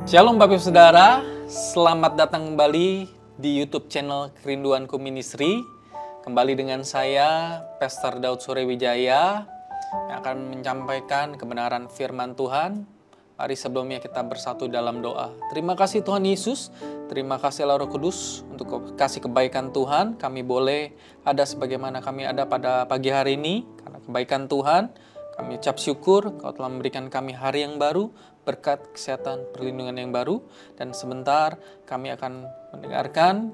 Shalom Bapak Ibu Saudara, selamat datang kembali di YouTube channel Kerinduanku Ministry. Kembali dengan saya, Pastor Daud Suryawijaya, yang akan menyampaikan kebenaran firman Tuhan. Mari sebelumnya kita bersatu dalam doa. Terima kasih Tuhan Yesus, terima kasih Allah Roh Kudus untuk kasih kebaikan Tuhan. Kami boleh ada sebagaimana kami ada pada pagi hari ini, karena kebaikan Tuhan. Kami ucap syukur Kau telah memberikan kami hari yang baru, berkat kesehatan, perlindungan yang baru. Dan sebentar kami akan mendengarkan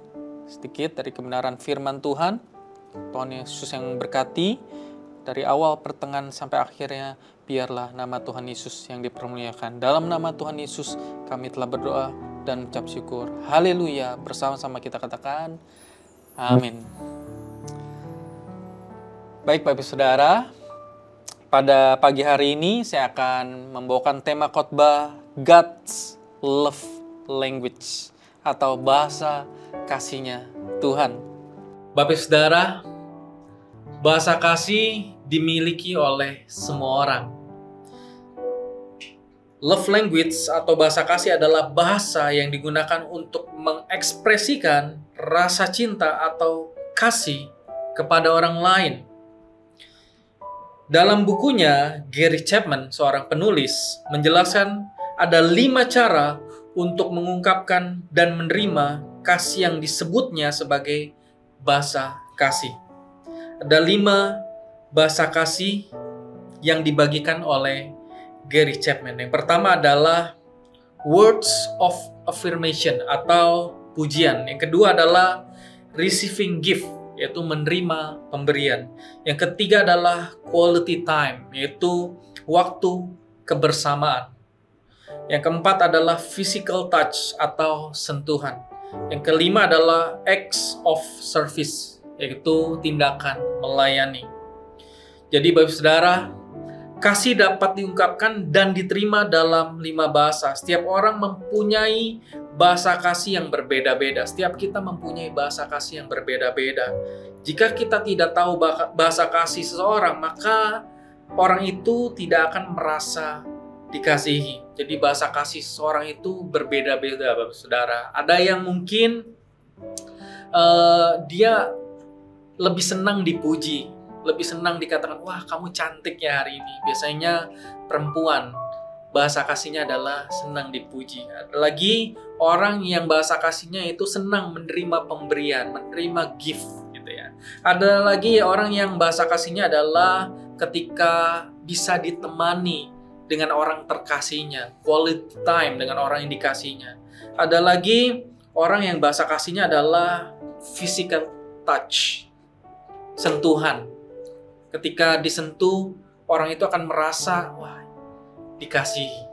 sedikit dari kebenaran firman Tuhan. Tuhan Yesus yang berkati dari awal, pertengahan, sampai akhirnya. Biarlah nama Tuhan Yesus yang dipermuliakan. Dalam nama Tuhan Yesus kami telah berdoa dan ucap syukur. Haleluya. Bersama-sama kita katakan amin. Baik Bapak Saudara, pada pagi hari ini saya akan membawakan tema khotbah God's Love Language atau bahasa kasihnya Tuhan. Bapak Saudara, bahasa kasih dimiliki oleh semua orang. Love language atau bahasa kasih adalah bahasa yang digunakan untuk mengekspresikan rasa cinta atau kasih kepada orang lain. Dalam bukunya, Gary Chapman, seorang penulis, menjelaskan ada 5 cara untuk mengungkapkan dan menerima kasih yang disebutnya sebagai bahasa kasih. Ada 5 bahasa kasih yang dibagikan oleh Gary Chapman. Yang pertama adalah words of affirmation atau pujian. Yang kedua adalah receiving gift, yaitu menerima pemberian. Yang ketiga adalah quality time, yaitu waktu kebersamaan. Yang keempat adalah physical touch atau sentuhan. Yang kelima adalah acts of service, yaitu tindakan melayani. Jadi Bapak Saudara, kasih dapat diungkapkan dan diterima dalam 5 bahasa. Setiap orang mempunyai bahasa kasih yang berbeda-beda. Setiap kita mempunyai bahasa kasih yang berbeda-beda. Jika kita tidak tahu bahasa kasih seseorang, maka orang itu tidak akan merasa dikasihi. Jadi bahasa kasih seseorang itu berbeda-beda, Bapak Saudara. Ada yang mungkin dia lebih senang dipuji, lebih senang dikatakan, wah kamu cantik ya hari ini. Biasanya perempuan, bahasa kasihnya adalah senang dipuji. Ada lagi orang yang bahasa kasihnya itu senang menerima pemberian, menerima gift gitu ya. Ada lagi orang yang bahasa kasihnya adalah ketika bisa ditemani dengan orang terkasihnya, quality time dengan orang yang dikasihnya. Ada lagi orang yang bahasa kasihnya adalah physical touch, sentuhan. Ketika disentuh, orang itu akan merasa, wah, dikasihi.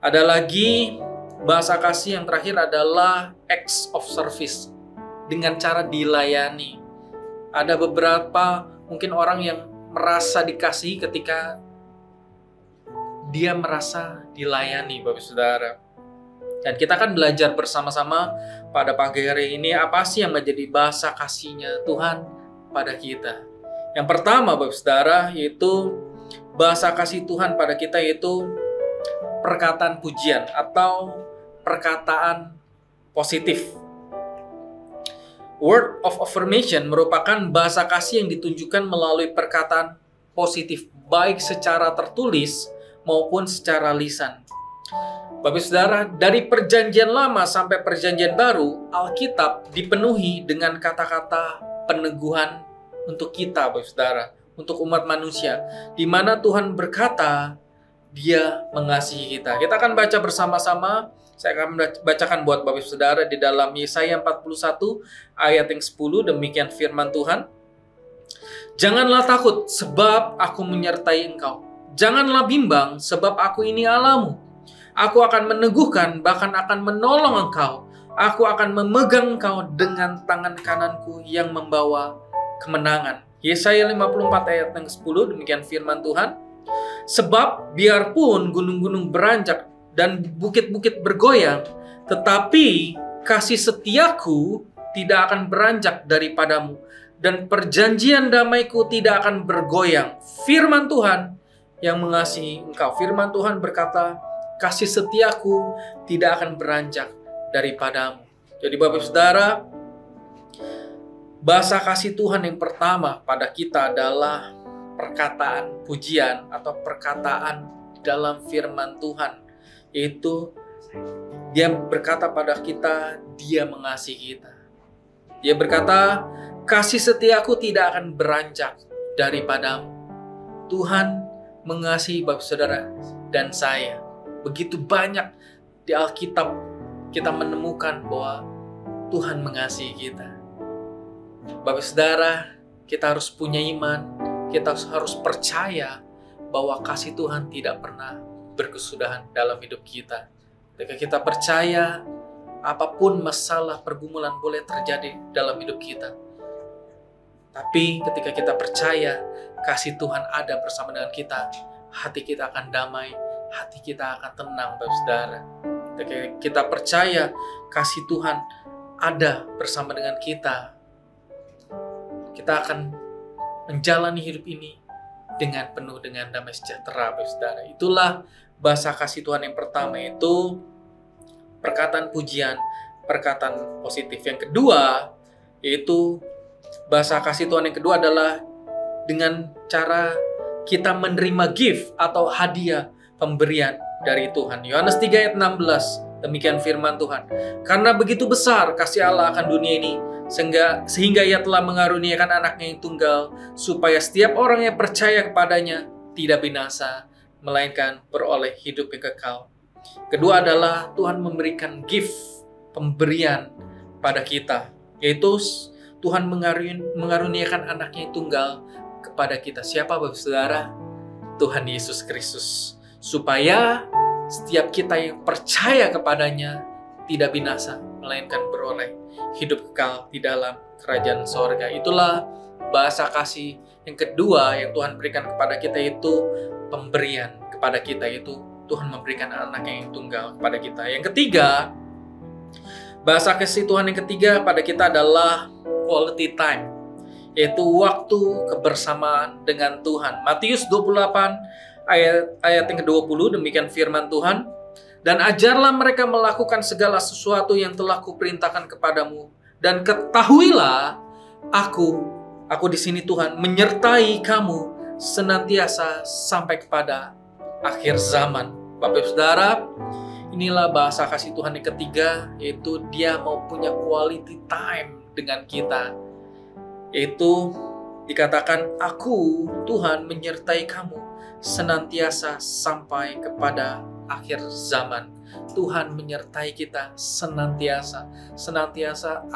Ada lagi bahasa kasih yang terakhir adalah acts of service, dengan cara dilayani. Ada beberapa mungkin orang yang merasa dikasihi ketika dia merasa dilayani, Bapak Saudara. Dan kita akan belajar bersama-sama pada pagi hari ini apa sih yang menjadi bahasa kasihnya Tuhan pada kita. Yang pertama Bapak Saudara, yaitu bahasa kasih Tuhan pada kita yaitu perkataan pujian atau perkataan positif. Word of affirmation merupakan bahasa kasih yang ditunjukkan melalui perkataan positif, baik secara tertulis maupun secara lisan. Bapak Saudara, dari perjanjian lama sampai perjanjian baru, Alkitab dipenuhi dengan kata-kata peneguhan untuk kita, Bapak Saudara, untuk umat manusia, di mana Tuhan berkata, Dia mengasihi kita. Kita akan baca bersama-sama. Saya akan bacakan buat Bapak Saudara di dalam Yesaya 41 ayat yang 10, demikian firman Tuhan. Janganlah takut, sebab aku menyertai engkau. Janganlah bimbang, sebab aku ini Allahmu. Aku akan meneguhkan, bahkan akan menolong engkau. Aku akan memegang engkau dengan tangan kananku yang membawa kemenangan. Yesaya 54 ayat yang 10, demikian firman Tuhan. Sebab biarpun gunung-gunung beranjak dan bukit-bukit bergoyang, tetapi kasih setiaku tidak akan beranjak daripadamu, dan perjanjian damaiku tidak akan bergoyang. Firman Tuhan yang mengasihi engkau. Firman Tuhan berkata, kasih setiaku tidak akan beranjak daripadamu. Jadi Bapak Saudara, bahasa kasih Tuhan yang pertama pada kita adalah perkataan pujian atau perkataan dalam firman Tuhan. Yaitu Dia berkata pada kita, Dia mengasihi kita. Dia berkata, kasih setiaku tidak akan beranjak daripadamu. Tuhan mengasihi Bapak Saudara dan saya. Begitu banyak di Alkitab kita menemukan bahwa Tuhan mengasihi kita. Bapak Saudara, kita harus punya iman, kita harus percaya bahwa kasih Tuhan tidak pernah berkesudahan dalam hidup kita. Ketika kita percaya, apapun masalah pergumulan boleh terjadi dalam hidup kita. Tapi ketika kita percaya kasih Tuhan ada bersama dengan kita, hati kita akan damai, hati kita akan tenang, Bapak Saudara. Ketika kita percaya kasih Tuhan ada bersama dengan kita, kita akan menjalani hidup ini dengan penuh dengan damai sejahtera, Bapak Saudara. Itulah bahasa kasih Tuhan yang pertama, yaitu perkataan pujian, perkataan positif. Yang kedua, yaitu bahasa kasih Tuhan yang kedua adalah dengan cara kita menerima gift atau hadiah pemberian dari Tuhan. Yohanes 3 ayat 16, demikian firman Tuhan. Karena begitu besar kasih Allah akan dunia ini, sehingga Ia telah mengaruniakan anaknya yang tunggal, supaya setiap orang yang percaya kepadanya tidak binasa, melainkan beroleh hidup yang kekal. Kedua adalah Tuhan memberikan gift, pemberian pada kita, yaitu Tuhan mengaruniakan anaknya yang tunggal kepada kita. Siapa Bapak Saudara? Tuhan Yesus Kristus. Supaya setiap kita yang percaya kepadanya tidak binasa, melainkan beroleh hidup kekal di dalam kerajaan sorga. Itulah bahasa kasih yang kedua yang Tuhan berikan kepada kita, itu pemberian kepada kita, yaitu Tuhan memberikan anaknya yang tunggal kepada kita. Yang ketiga, bahasa kasih Tuhan yang ketiga pada kita adalah quality time, yaitu waktu kebersamaan dengan Tuhan. Matius 28 ayat yang ke-20, demikian firman Tuhan. Dan ajarlah mereka melakukan segala sesuatu yang telah kuperintahkan kepadamu. Dan ketahuilah, aku di sini Tuhan, menyertai kamu senantiasa sampai kepada akhir zaman. Bapak Saudara, inilah bahasa kasih Tuhan yang ketiga, yaitu Dia mau punya quality time dengan kita. Yaitu dikatakan, aku Tuhan menyertai kamu senantiasa sampai kepada akhir zaman. Tuhan menyertai kita senantiasa. Senantiasa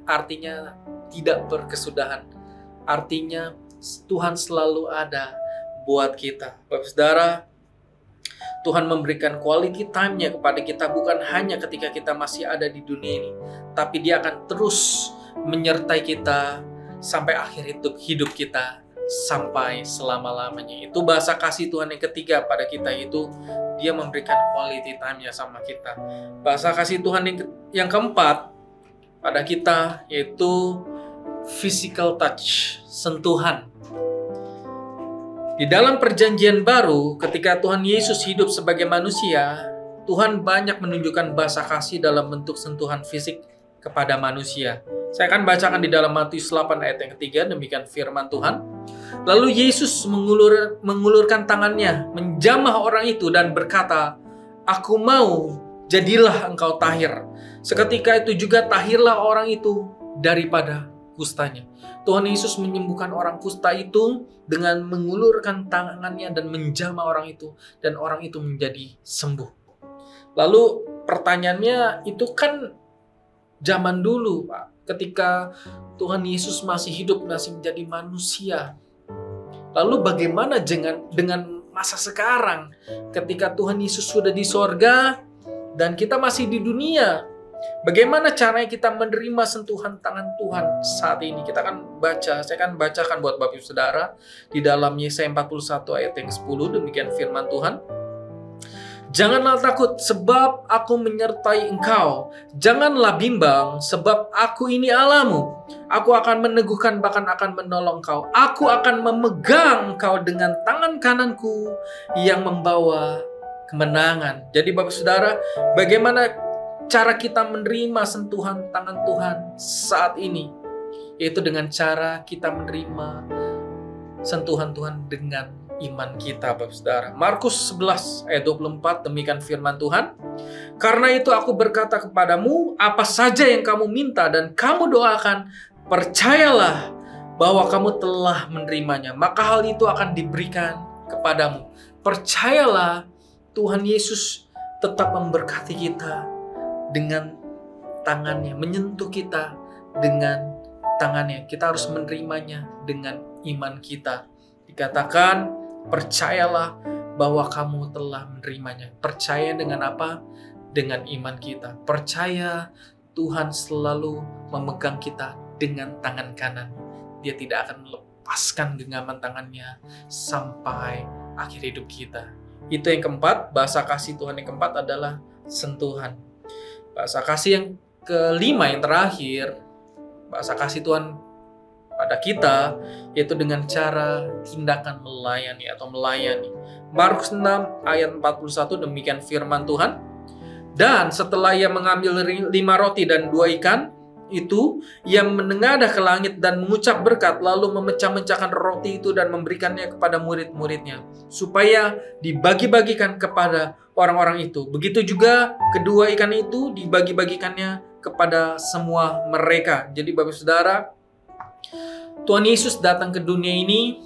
artinya tidak berkesudahan. Artinya Tuhan selalu ada buat kita. Bapak Saudara, Tuhan memberikan quality time-nya kepada kita bukan hanya ketika kita masih ada di dunia ini, tapi Dia akan terus menyertai kita sampai akhir hidup kita, sampai selama-lamanya. Itu bahasa kasih Tuhan yang ketiga pada kita, itu Dia memberikan quality time-nya sama kita. Bahasa kasih Tuhan yang keempat pada kita yaitu physical touch, sentuhan. Di dalam perjanjian baru, ketika Tuhan Yesus hidup sebagai manusia, Tuhan banyak menunjukkan bahasa kasih dalam bentuk sentuhan fisik kepada manusia. Saya akan bacakan di dalam Matius 8 ayat yang ketiga, demikian firman Tuhan. Lalu Yesus mengulurkan tangannya, menjamah orang itu dan berkata, "Aku mau, jadilah engkau tahir." Seketika itu juga tahirlah orang itu daripada kustanya. Tuhan Yesus menyembuhkan orang kusta itu dengan mengulurkan tangannya dan menjamah orang itu, dan orang itu menjadi sembuh. Lalu pertanyaannya, itu kan zaman dulu, Pak, ketika Tuhan Yesus masih hidup, masih menjadi manusia. Lalu bagaimana dengan masa sekarang, ketika Tuhan Yesus sudah di sorga dan kita masih di dunia? Bagaimana caranya kita menerima sentuhan tangan Tuhan saat ini? Kita akan baca, saya akan bacakan buat Bapak Ibu Saudara di dalam Yesaya 41 ayat yang 10, demikian firman Tuhan. Janganlah takut, sebab aku menyertai engkau. Janganlah bimbang, sebab aku ini Allahmu. Aku akan meneguhkan, bahkan akan menolong kau. Aku akan memegang engkau dengan tangan kananku yang membawa kemenangan. Jadi Bapak Saudara, bagaimana cara kita menerima sentuhan tangan Tuhan saat ini? Yaitu dengan cara kita menerima sentuhan Tuhan dengan iman kita, Bapak Saudara. Markus 11 ayat 24, demikian firman Tuhan. Karena itu aku berkata kepadamu, apa saja yang kamu minta dan kamu doakan, percayalah bahwa kamu telah menerimanya, maka hal itu akan diberikan kepadamu. Percayalah, Tuhan Yesus tetap memberkati kita dengan tangannya, menyentuh kita dengan tangannya. Kita harus menerimanya dengan iman kita. Dikatakan, percayalah bahwa kamu telah menerimanya. Percaya dengan apa? Dengan iman kita. Percaya Tuhan selalu memegang kita dengan tangan kanan. Dia tidak akan melepaskan genggaman tangannya sampai akhir hidup kita. Itu yang keempat, bahasa kasih Tuhan yang keempat adalah sentuhan. Bahasa kasih yang kelima, yang terakhir, bahasa kasih Tuhan pada kita, yaitu dengan cara tindakan melayani atau melayani. Markus 6 ayat 41, demikian firman Tuhan. Dan setelah ia mengambil 5 roti dan 2 ikan, itu ia menengadah ke langit dan mengucap berkat, lalu memecah-mecahkan roti itu dan memberikannya kepada murid-muridnya supaya dibagi-bagikan kepada orang-orang itu. Begitu juga kedua ikan itu dibagi-bagikannya kepada semua mereka. Jadi Bapak Saudara, Tuhan Yesus datang ke dunia ini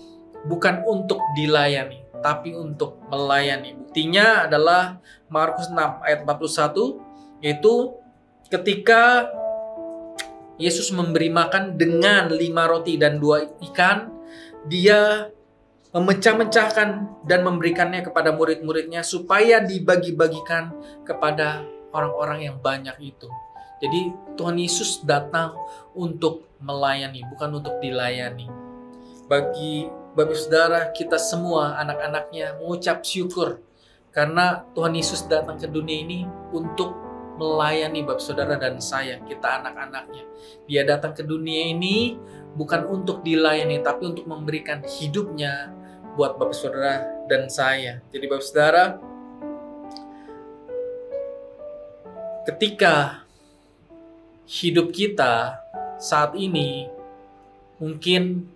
bukan untuk dilayani, tapi untuk melayani. Buktinya adalah Markus 6 ayat 41, yaitu ketika Yesus memberi makan dengan 5 roti dan 2 ikan, dia memecah-mecahkan dan memberikannya kepada murid-muridnya supaya dibagi-bagikan kepada orang-orang yang banyak itu. Jadi Tuhan Yesus datang untuk melayani, bukan untuk dilayani. Bagi Bapak Saudara, kita semua anak-anaknya mengucap syukur karena Tuhan Yesus datang ke dunia ini untuk melayani Bapak Saudara dan saya, kita anak-anaknya. Dia datang ke dunia ini bukan untuk dilayani, tapi untuk memberikan hidupnya buat Bapak Saudara dan saya. Jadi Bapak Saudara, ketika hidup kita saat ini mungkin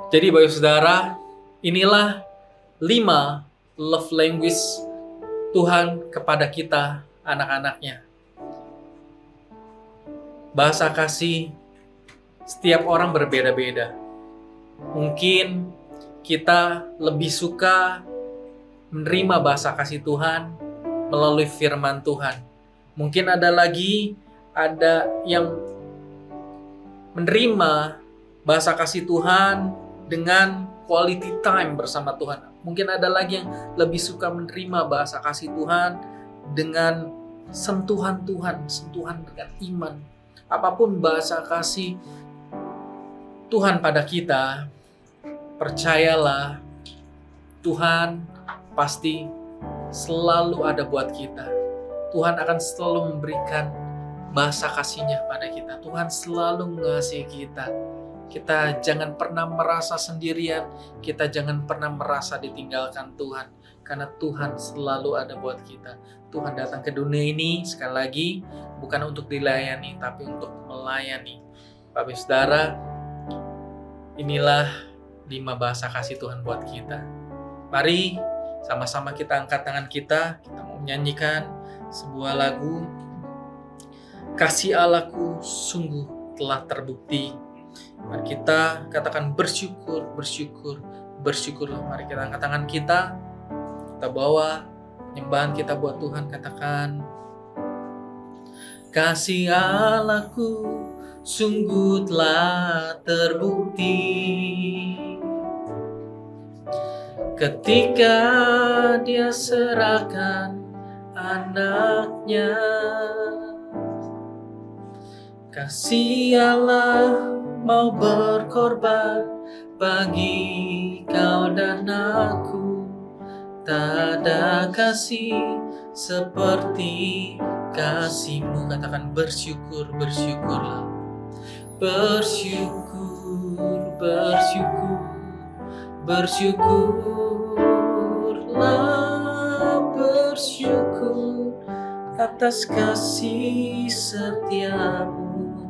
Jadi Bapak Saudara, inilah 5 love language Tuhan kepada kita anak-anaknya. Bahasa kasih setiap orang berbeda-beda. Mungkin kita lebih suka menerima bahasa kasih Tuhan melalui firman Tuhan. Mungkin ada yang menerima bahasa kasih Tuhan dengan quality time bersama Tuhan. Mungkin ada lagi yang lebih suka menerima bahasa kasih Tuhan dengan sentuhan Tuhan, sentuhan dengan iman. Apapun bahasa kasih Tuhan pada kita, percayalah Tuhan pasti selalu ada buat kita. Tuhan akan selalu memberikan bahasa kasih-Nya pada kita. Tuhan selalu mengasihi kita. Kita jangan pernah merasa sendirian. Kita jangan pernah merasa ditinggalkan Tuhan. Karena Tuhan selalu ada buat kita. Tuhan datang ke dunia ini sekali lagi bukan untuk dilayani, tapi untuk melayani. Bapak Saudara, inilah 5 bahasa kasih Tuhan buat kita. Mari sama-sama kita angkat tangan kita. Kita mau menyanyikan sebuah lagu. Kasih Allahku sungguh telah terbukti. Mari kita katakan bersyukur, bersyukur, bersyukurlah. Mari kita angkat tangan kita. Kita bawa penyembahan kita buat Tuhan. Katakan, kasih Allahku sungguh telah terbukti ketika Dia serahkan anaknya. Kasih Allah mau berkorban bagi kau dan aku. Tak ada kasih seperti kasih-Mu. Katakan bersyukur, bersyukurlah. Bersyukur, bersyukur, Bersyukurlah, bersyukur atas kasih setiamu.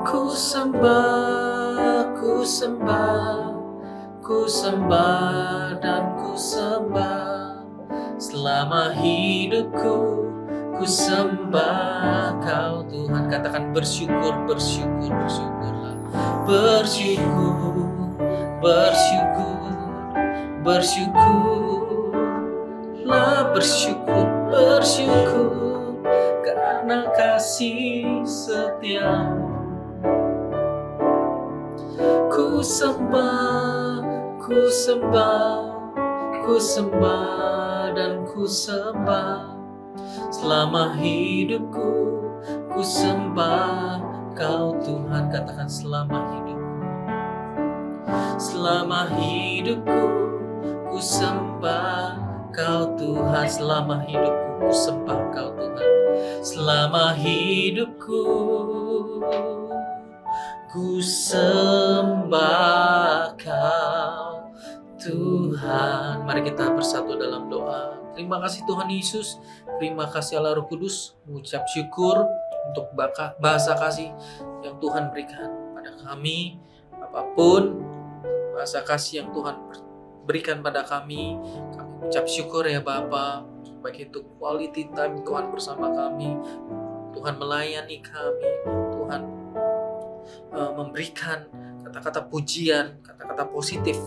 Ku sembah, ku sembah, ku sembah dan ku sembah. Selama hidupku ku sembah Kau Tuhan. Katakan bersyukur, bersyukur, bersyukurlah. Bersyukur, bersyukur, bersyukurlah, bersyukur, bersyukur karena kasih setiamu. Ku sembah, ku sembah, ku sembah dan ku sembah. Selama hidupku ku sembah Kau Tuhan. Katakan selama hidupku. Selama hidupku ku sembah Kau Tuhan. Selama hidupku ku sembah Kau Tuhan. Selama hidupku ku sembah Kau Tuhan. Mari kita bersatu dalam doa. Terima kasih Tuhan Yesus, terima kasih Allah Roh Kudus, mengucap syukur untuk bahasa kasih yang Tuhan berikan pada kami. Apapun bahasa kasih yang Tuhan berikan pada kami ucap syukur ya Bapa. Baik itu quality time Tuhan bersama kami, Tuhan melayani kami, Tuhan memberikan kata-kata pujian, kata-kata positif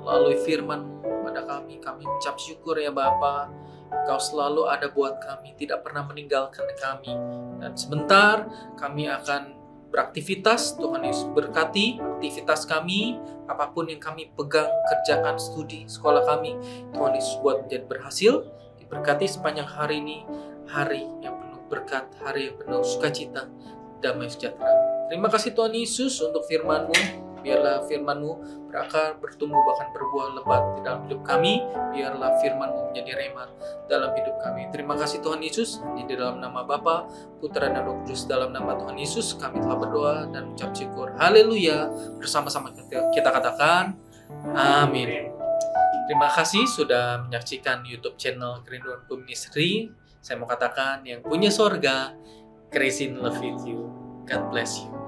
melalui firman pada kami. Kami ucap syukur ya Bapa. Kau selalu ada buat kami, tidak pernah meninggalkan kami. Dan sebentar kami akan beraktivitas. Tuhan Yesus berkati aktivitas kami, apapun yang kami pegang, kerjakan, studi, sekolah kami, Tuhan Yesus buat menjadi berhasil. Diberkati sepanjang hari ini, hari yang penuh berkat, hari yang penuh sukacita, damai sejahtera. Terima kasih Tuhan Yesus untuk firman-Mu. Biarlah firman-Mu berakar, bertumbuh, bahkan berbuah lebat di dalam hidup kami. Biarlah firman-Mu menjadi rema dalam hidup kami. Terima kasih Tuhan Yesus. Di dalam nama Bapa, Putra dan Roh Kudus, dalam nama Tuhan Yesus kami telah berdoa dan ucap syukur. Haleluya. Bersama-sama kita katakan amin. Terima kasih sudah menyaksikan YouTube channel Kerinduanku Ministry. Saya mau katakan yang punya sorga, Christine love you. God bless you.